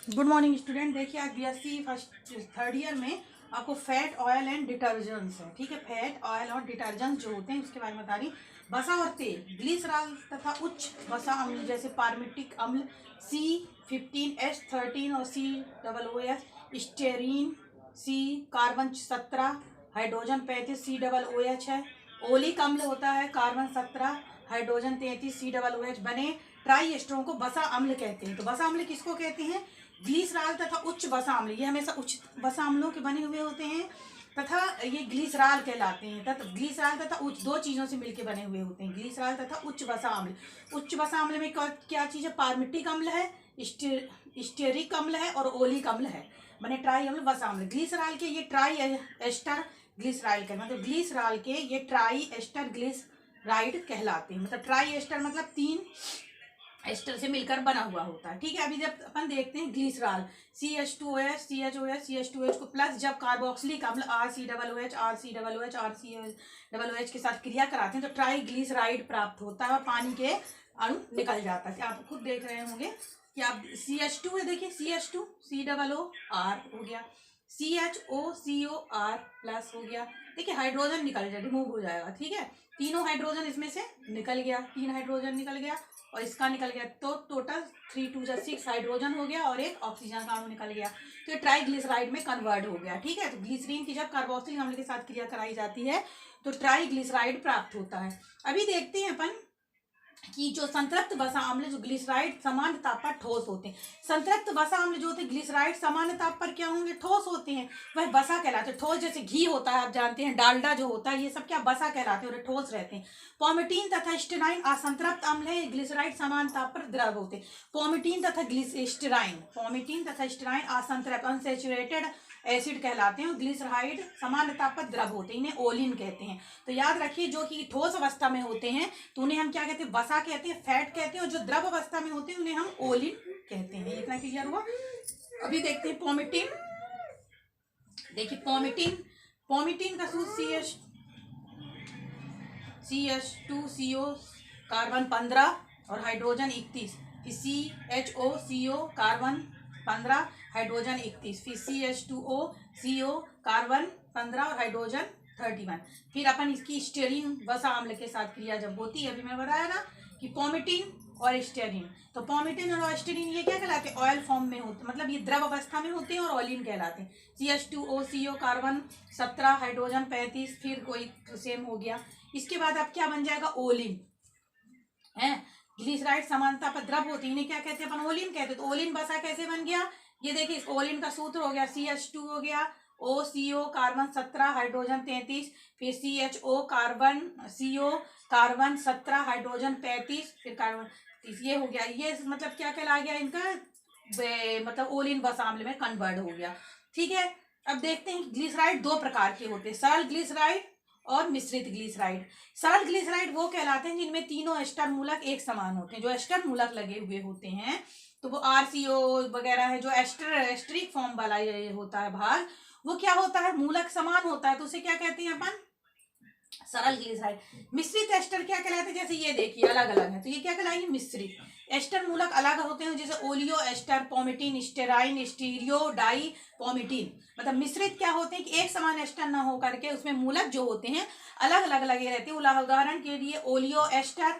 Good morning student. देखिए आज BSc first third year में आपको फैट ऑयल एंड डिटर्जेंट्स है, ठीक है। फैट ऑयल और डिटर्जेंट्स जो होते हैं उसके बारे में बता रही। वसा और तेल, ग्लिसरॉल तथा उच्च वसा अम्ल जैसे पारमिटिक अम्ल C15H13 और COOH, स्टेरीन C carbon 17, hydrogen 35 COOH है। ओलिक अम्ल होता है कार्बन 17, हाइड्रोजन 33 COOH बने ट्राई एस्टरों को वसा अम्ल कहते हैं। तो वसा अम्ल किसको कहते हैं? ग्लिसरॉल तथा उच्च वसा अम्ल, ये हमेशा उच्च वसा अम्लों के बने हुए होते हैं तथा ये ग्लिसरॉल कहलाते हैं। तथा ग्लिसरॉल तथा उच्च दो चीजों से मिलकर बने हुए होते हैं, ग्लिसरॉल तथा उच्च वसा अम्ल। उच्च वसा अम्ल में क्या चीज है? पारमिटिक अम्ल है, स्टेरिक अम्ल है और ओलिक अम्ल है, माने ट्राई अम्ल वसा अम्ल। ग्लिसरॉल के ये ट्राई एस्टर ग्लिसराइड का मतलब ग्लिसरॉल के ये ट्राई एस्टर ग्लिसराइड कहलाते हैं। मतलब ट्राई एस्टर मतलब 3 एस्टर से मिलकर बना हुआ होता है, ठीक है। अभी जब अपन देखते हैं ग्लिसरॉल CH2OH CHOH CH2OH को प्लस जब कार्बोक्सिलिक अम्ल RCOOH के साथ क्रिया कराते हैं तो ट्राई ग्लिसराइड प्राप्त होता है और पानी के अणु निकल जाता है। आप खुद देख रहे होंगे कि आप CH2 है, देखिए CH2 COOR हो गया, CHOCOR प्लस हो गया, देखिए हाइड्रोजन निकल जाए, रिमूव हो जाएगा, ठीक है। तीनों हाइड्रोजन इसमें से निकल गया, 3 हाइड्रोजन निकल गया और इसका निकल गया, तो टोटल 3 2 6 हाइड्रोजन हो गया और एक ऑक्सीजन का अणु निकल गया, तो ये ट्राईग्लिसराइड में कन्वर्ट हो गया, ठीक है। तो ग्लिसरीन की जब कार्बोक्सिलिक अम्ल के साथ क्रिया कराई जाती है तो ट्राईग्लिसराइड प्राप्त होता है। अभी देखते हैं अपन कि जो संतृप्त वसा अम्ल जो ग्लिसराइड सामान्य ताप पर ठोस होते हैं। संतृप्त वसा अम्ल जो होते हैं ग्लिसराइड सामान्य ताप पर क्या होंगे? ठोस होते हैं, वह वसा कहलाते हैं। ठोस जैसे घी होता है, आप जानते हैं, डालडा जो होता है, ये सब क्या वसा कहलाते हैं और ठोस रहते हैं। पोमेटीन तथा स्टेराइन असंतृप्त अम्ल है, ग्लिसराइड सामान्य ताप पर द्रव होते हैं। पोमेटीन तथा स्टेराइन असंतृप्त अनसेचुरेटेड एसिड कहलाते हैं और ग्लिसराइड सामान्य ताप पर द्रव होते हैं, इन्हें ओलिन कहते हैं। तो याद रखिए जो कि ठोस अवस्था में होते हैं तो उन्हें हम क्या कहते हैं? वसा कहते हैं, फैट कहते हैं, और जो द्रव अवस्था में होते हैं उन्हें हम ओलिन कहते हैं। इतना क्लियर हुआ। अभी देखते हैं पोमेटीन। देखिए पोमेटीन का सूत्र CH2CO कार्बन 15 और हाइड्रोजन 31, फिर CHOCO कार्बन 15 हाइड्रोजन 31, फिर CH2OCO कार्बन 15 और हाइड्रोजन 31। फिर अपन इसकी स्टेरीन वसा अम्ल के साथ क्रिया जब होती है, अभी मैं बताया ना कि पोमेटीन और स्टेरीन, तो पोमेटीन और स्टेरीन ये क्या कहलाते हैं? ऑयल फॉर्म में होते, मतलब ये द्रव अवस्था में होते हैं और ऑलिन कहलाते हैं। CH2OCO कार्बन 17 हाइड्रोजन 35, फिर कोई सेम हो गया। इसके बाद अब क्या बन जाएगा? ओलिन है। ग्लिसराइड समानता पर द्रव होती है, इन्हें क्या कहते हैं? अपन ओलिन कहते हैं। तो ओलिन वसा कैसे बन गया? ये देखिए इस ओलिन का सूत्र हो गया CH2 हो गया, OCO कार्बन 17 हाइड्रोजन 33, फिर CHO कार्बन 17 हाइड्रोजन 35, फिर कार्बन 30, ये हो गया। ये मतलब क्या कहला गया इनका? मतलब ओलिन वसा अम्ल में कन्वर्ट हो गया, ठीक है। अब देखते हैं ग्लिसराइड 2 प्रकार के होते हैं, सरल ग्लिसराइड और मिश्रित ग्लिसराइड। सरल ग्लिसराइड वो कहलाते हैं जिनमें तीनों एस्टर मूलक एक समान होते हैं। जो एस्टर मूलक लगे हुए होते हैं तो वो RCO वगैरह है, जो एस्टरिक फॉर्म वाला ये होता है भाग, वो क्या होता है? मूलक समान होता है, तो उसे क्या कहते हैं अपन? सरल ग्लिसराइड। मिश्रित एस्टर क्या कहलाते हैं? जैसे ये देखिए अलग अलग है, तो ये क्या कहलाएंगे? मिश्रित एस्टर मूलक अलग होते हैं, जैसे ओलियो एस्टर, पोमेटीन, स्टेराइन, स्टीरियो डाई पोमेटीन। मतलब मिश्रित क्या होते हैं कि एक समान एस्टर ना हो करके उसमें मूलक जो होते हैं अलग अलग लगे रहते हैं। उदाहरण के लिए ओलियो एस्टर,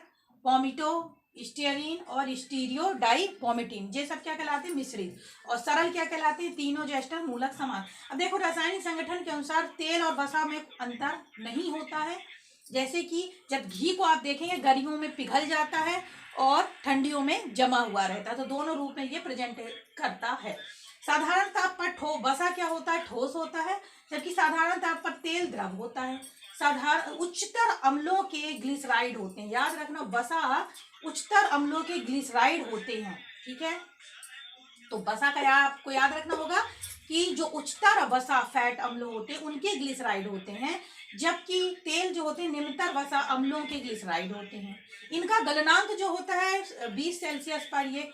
पोमिटो स्टेरीन और स्टीरियो डाई पोमेटीन, ये सब क्या कहलाते हैं? मिश्रित। और सरल क्या कहलाते हैं? तीनों जो एस्टर मूलक समान। अब देखो रासायनिक संगठन के अनुसार तेल और वसा में अंतर नहीं होता है। जैसे कि जब घी को आप देखेंगे गर्मियों में पिघल जाता है और ठंडियों में जमा हुआ रहता है, तो दोनों रूप में ये प्रेजेंट करता है। साधारण ताप पर वसा क्या होता है? ठोस होता है, जबकि साधारण ताप पर तेल द्रव होता है। साधारण उच्चतर अम्लों के ग्लिसराइड होते हैं, याद रखना वसा उच्चतर अम्लों के ग्लिसराइड होते हैं, ठीक है। तो वसा का आपको याद रखना होगा कि जो उच्चतर वसा फैट अम्ल होते हैं उनके ग्लिसराइड होते हैं, जबकि तेल जो होते हैं निम्नतर वसा अम्लों के ग्लिसराइड होते हैं। इनका गलनांक जो होता है 20 सेल्सियस पर ये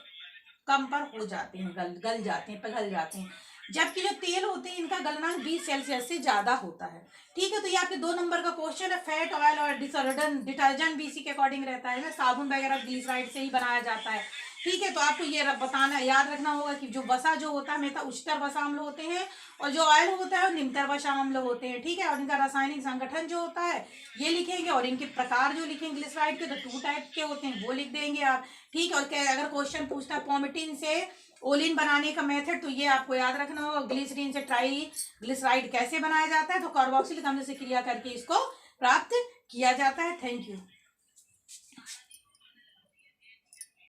कम पर हो जाते हैं, गल जाते हैं, पिघल जाते हैं, जबकि जो तेल होते हैं इनका गलनांक 20 सेल्सियस से ज्यादा होता है, ठीक है। तो ये आपके 2 नंबर का क्वेश्चन है। फैट ऑयल और डिटर्जेंट भी इसी के अकॉर्डिंग रहता है ना, साबुन वगैरह ग्लिसराइड से ही बनाया जाता है, ठीक है, तो आपको ये बताना याद रखना होगा कि जो वसा जो होता है हमेशा उच्चतर वसा अम्ल होते हैं और जो ऑयल होता है वो निम्नतर वसा अम्ल होते हैं। ठीक है, और इनका रासायनिक संगठन जो होता है ये लिखेंगे और इनके प्रकार जो लिखेंगे ग्लिसराइड के, तो 2 टाइप के होते हैं वो लिख देंगे आप। ठीक है, और अगर क्वेश्चन पूछता है पोमेटिन से ओलिन बनाने का मेथड, तो ये आपको याद रखना होगा। ग्लिसरीन से ट्राई ग्लिसराइड कैसे बनाया जाता है, तो कार्बोक्सिलिक अम्ल से क्रिया करके इसको प्राप्त किया जाता है। Thank you.